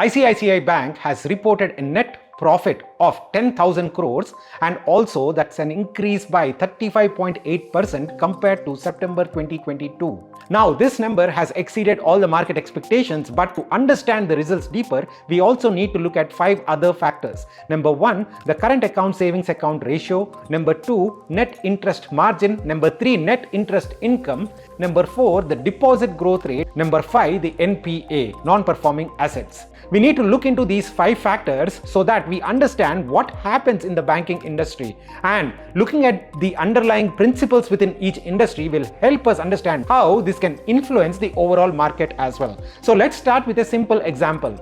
ICICI Bank has reported a net profit of 10,000 crores, and also that's an increase by 35.8% compared to September 2022. Now this number has exceeded all the market expectations, but to understand the results deeper, we also need to look at 5 other factors. Number 1, the current account savings account ratio. Number 2, net interest margin. Number 3, net interest income. Number 4, the deposit growth rate. Number 5, the NPA, non-performing assets. We need to look into these 5 factors so that we understand what happens in the banking industry, and looking at the underlying principles within each industry will help us understand how this can influence the overall market as well. So let's start with a simple example.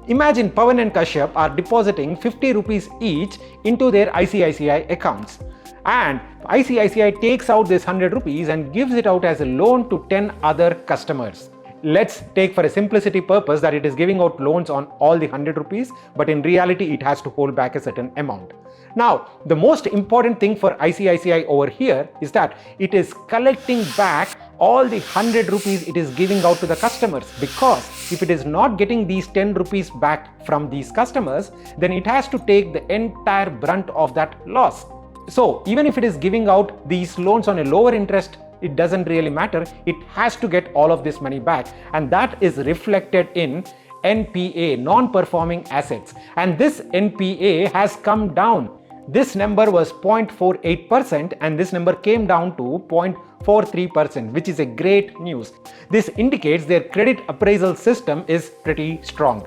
Imagine Pavan and Kashyap are depositing 50 rupees each into their ICICI accounts, and ICICI takes out this 100 rupees and gives it out as a loan to 10 other customers. Let's take for a simplicity purpose that it is giving out loans on all the 100 rupees, but in reality it has to hold back a certain amount. Now, the most important thing for ICICI over here is that it is collecting back all the 100 rupees it is giving out to the customers, because if it is not getting these 10 rupees back from these customers, then it has to take the entire brunt of that loss. So even if it is giving out these loans on a lower interest, it doesn't really matter. It has to get all of this money back, and that is reflected in NPA, non-performing assets. And this NPA has come down. This number was 0.48% and this number came down to 0.43%, which is a great news. This indicates their credit appraisal system is pretty strong.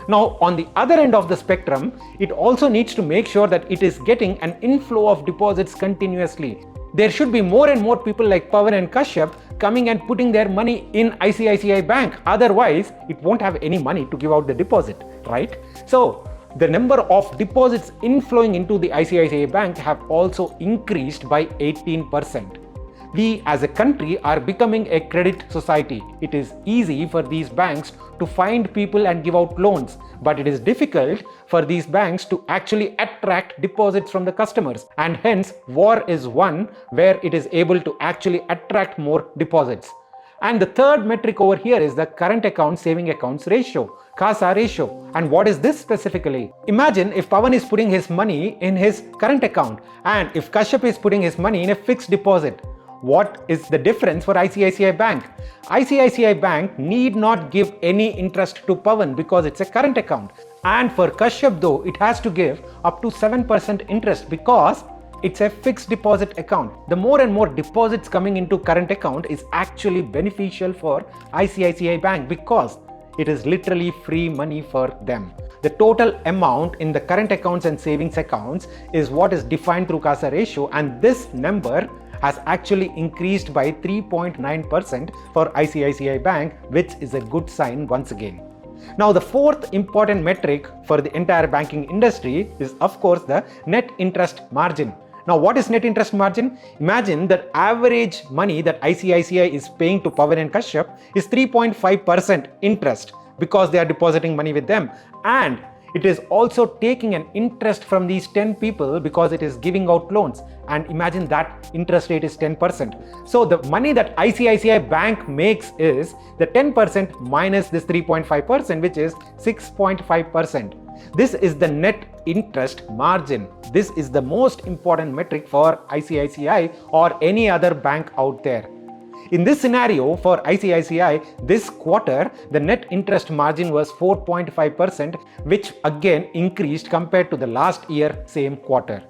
Now, on the other end of the spectrum, it also needs to make sure that it is getting an inflow of deposits continuously. There should be more and more people like Pavan and Kashyap coming and putting their money in ICICI Bank. Otherwise, it won't have any money to give out the deposit, right? So, the number of deposits inflowing into the ICICI Bank have also increased by 18%. We as a country are becoming a credit society. It is easy for these banks to find people and give out loans, but it is difficult for these banks to actually attract deposits from the customers, and hence war is one where it is able to actually attract more deposits. And the third metric over here is the current account saving accounts ratio, CASA ratio. And what is this specifically? Imagine if Pavan is putting his money in his current account and if Kashyap is putting his money in a fixed deposit. What is the difference for ICICI Bank? ICICI Bank need not give any interest to Pavan because it's a current account. And for Kashyap though, it has to give up to 7% interest because it's a fixed deposit account. The more and more deposits coming into current account is actually beneficial for ICICI Bank because it is literally free money for them. The total amount in the current accounts and savings accounts is what is defined through CASA ratio, and this number has actually increased by 3.9% for ICICI Bank, which is a good sign once again. Now, the fourth important metric for the entire banking industry is of course the net interest margin. Now, what is net interest margin? Imagine that average money that ICICI is paying to Pavan and Kashyap is 3.5% interest because they are depositing money with them, and it is also taking an interest from these 10 people because it is giving out loans, and imagine that interest rate is 10%. So the money that ICICI Bank makes is the 10% minus this 3.5%, which is 6.5%. This is the net interest margin. This is the most important metric for ICICI or any other bank out there. In this scenario for ICICI, this quarter, the net interest margin was 4.5%, which again increased compared to the last year same quarter.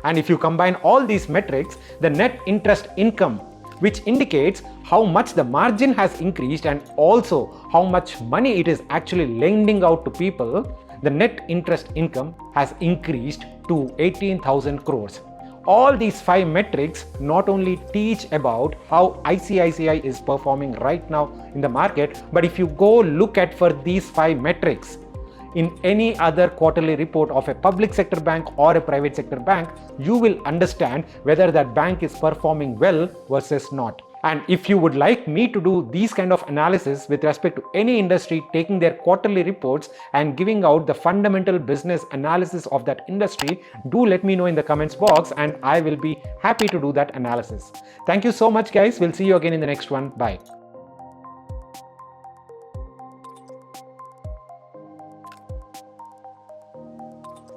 And if you combine all these metrics, the net interest income, which indicates how much the margin has increased and also how much money it is actually lending out to people, the net interest income has increased to 18,000 crores. All these 5 metrics not only teach about how ICICI is performing right now in the market, but if you go look at for these 5 metrics in any other quarterly report of a public sector bank or a private sector bank, you will understand whether that bank is performing well versus not. And if you would like me to do these kind of analysis with respect to any industry, taking their quarterly reports and giving out the fundamental business analysis of that industry, do let me know in the comments box and I will be happy to do that analysis. Thank you so much guys. We'll see you again in the next one. Bye.